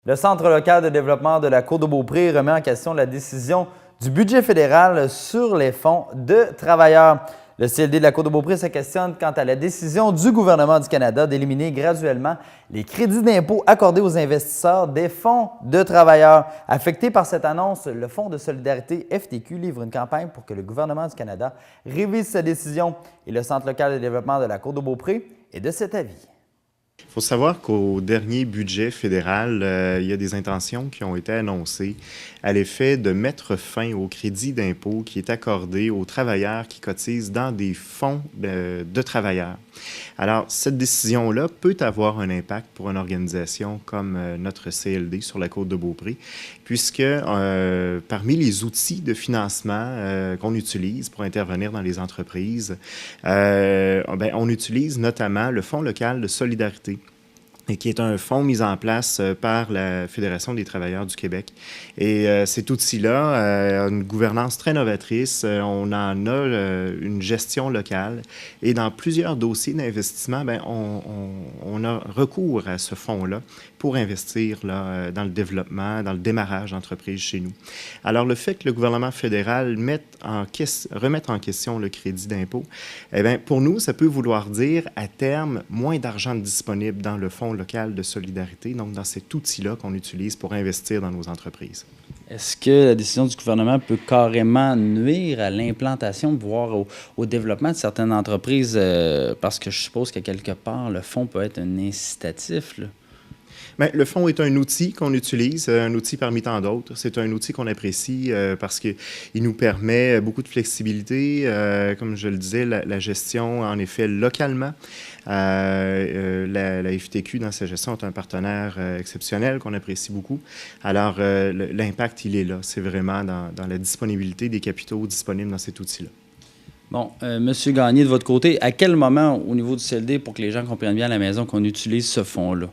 Le Centre local de développement de la Côte-de-Beaupré remet en question la décision du budget fédéral sur les fonds de travailleurs. Le CLD de la Côte-de-Beaupré se questionne quant à la décision du gouvernement du Canada d'éliminer graduellement les crédits d'impôt accordés aux investisseurs des fonds de travailleurs. Affecté par cette annonce, le Fonds de solidarité FTQ livre une campagne pour que le gouvernement du Canada révise sa décision. Et le Centre local de développement de la Côte-de-Beaupré est de cet avis. Il faut savoir qu'au dernier budget fédéral, il y a des intentions qui ont été annoncées à l'effet de mettre fin au crédit d'impôt qui est accordé aux travailleurs qui cotisent dans des fonds de travailleurs. Alors, cette décision-là peut avoir un impact pour une organisation comme notre CLD sur la Côte-de-Beaupré, puisque parmi les outils de financement qu'on utilise pour intervenir dans les entreprises, on utilise notamment le Fonds local de solidarité, et qui est un fonds mis en place par la Fédération des travailleurs du Québec. Et cet outil-là a une gouvernance très novatrice. On en a une gestion locale. Et dans plusieurs dossiers d'investissement, on a recours à ce fonds-là pour investir là, dans le développement, dans le démarrage d'entreprises chez nous. Alors, le fait que le gouvernement fédéral remette en question le crédit d'impôt, pour nous, ça peut vouloir dire, à terme, moins d'argent disponible dans le fonds local de solidarité, donc dans cet outil-là qu'on utilise pour investir dans nos entreprises. Est-ce que la décision du gouvernement peut carrément nuire à l'implantation, voire au développement de certaines entreprises? Parce que je suppose qu'à quelque part, le fonds peut être un incitatif, là. Bien, le fonds est un outil qu'on utilise, un outil parmi tant d'autres. C'est un outil qu'on apprécie parce qu'il nous permet beaucoup de flexibilité. Comme je le disais, la gestion en est faite localement. La FTQ, dans sa gestion, est un partenaire exceptionnel qu'on apprécie beaucoup. Alors, l'impact, il est là. C'est vraiment dans la disponibilité des capitaux disponibles dans cet outil-là. Bon, M. Gagné, de votre côté, à quel moment, au niveau du CLD, pour que les gens comprennent bien à la maison, qu'on utilise ce fonds-là?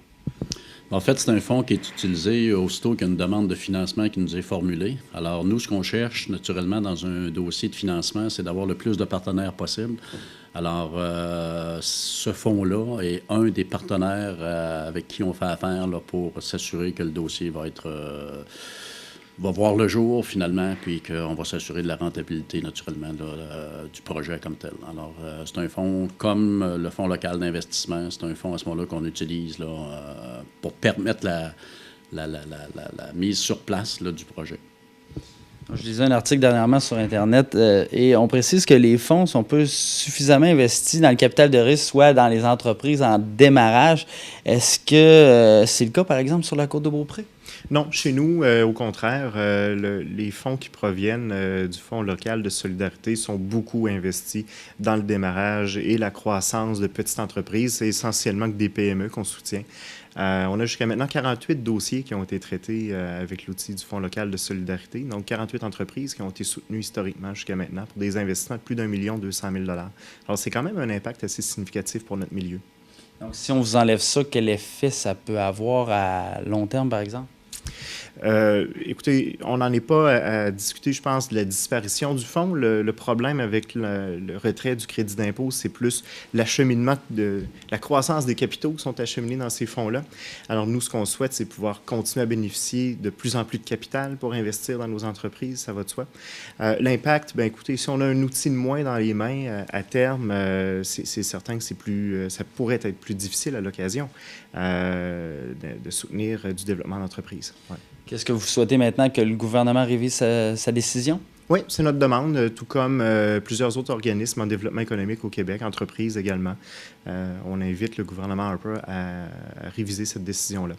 En fait, c'est un fonds qui est utilisé aussitôt qu'il y a une demande de financement qui nous est formulée. Alors, nous, ce qu'on cherche, naturellement, dans un dossier de financement, c'est d'avoir le plus de partenaires possible. Alors, ce fonds-là est un des partenaires avec qui on fait affaire là, pour s'assurer que le dossier va voir le jour, finalement, puis qu'on va s'assurer de la rentabilité, naturellement, du projet comme tel. Alors, c'est un fonds comme le Fonds local d'investissement. C'est un fonds à ce moment-là qu'on utilise là, pour permettre la mise sur place là, du projet. Je lisais un article dernièrement sur Internet et on précise que les fonds sont pas suffisamment investis dans le capital de risque, soit dans les entreprises en démarrage. Est-ce que c'est le cas, par exemple, sur la Côte-de-Beaupré? Non, chez nous, au contraire, les fonds qui proviennent du Fonds local de solidarité sont beaucoup investis dans le démarrage et la croissance de petites entreprises. C'est essentiellement que des PME qu'on soutient. On a jusqu'à maintenant 48 dossiers qui ont été traités avec l'outil du Fonds local de solidarité. Donc, 48 entreprises qui ont été soutenues historiquement jusqu'à maintenant pour des investissements de plus d'1 200 000 $. Alors, c'est quand même un impact assez significatif pour notre milieu. Donc, si on vous enlève ça, quel effet ça peut avoir à long terme, par exemple? Écoutez, on n'en est pas à discuter, je pense, de la disparition du fonds. Le problème avec le retrait du crédit d'impôt, c'est plus l'acheminement la croissance des capitaux qui sont acheminés dans ces fonds-là. Alors, nous, ce qu'on souhaite, c'est pouvoir continuer à bénéficier de plus en plus de capital pour investir dans nos entreprises, ça va de soi. L'impact, bien écoutez, si on a un outil de moins dans les mains, à terme, c'est certain que ça pourrait être plus difficile à l'occasion de soutenir du développement d'entreprise. Ouais. Qu'est-ce que vous souhaitez maintenant, que le gouvernement révise sa décision? Oui, c'est notre demande, tout comme plusieurs autres organismes en développement économique au Québec, entreprises également. On invite le gouvernement Harper à réviser cette décision-là.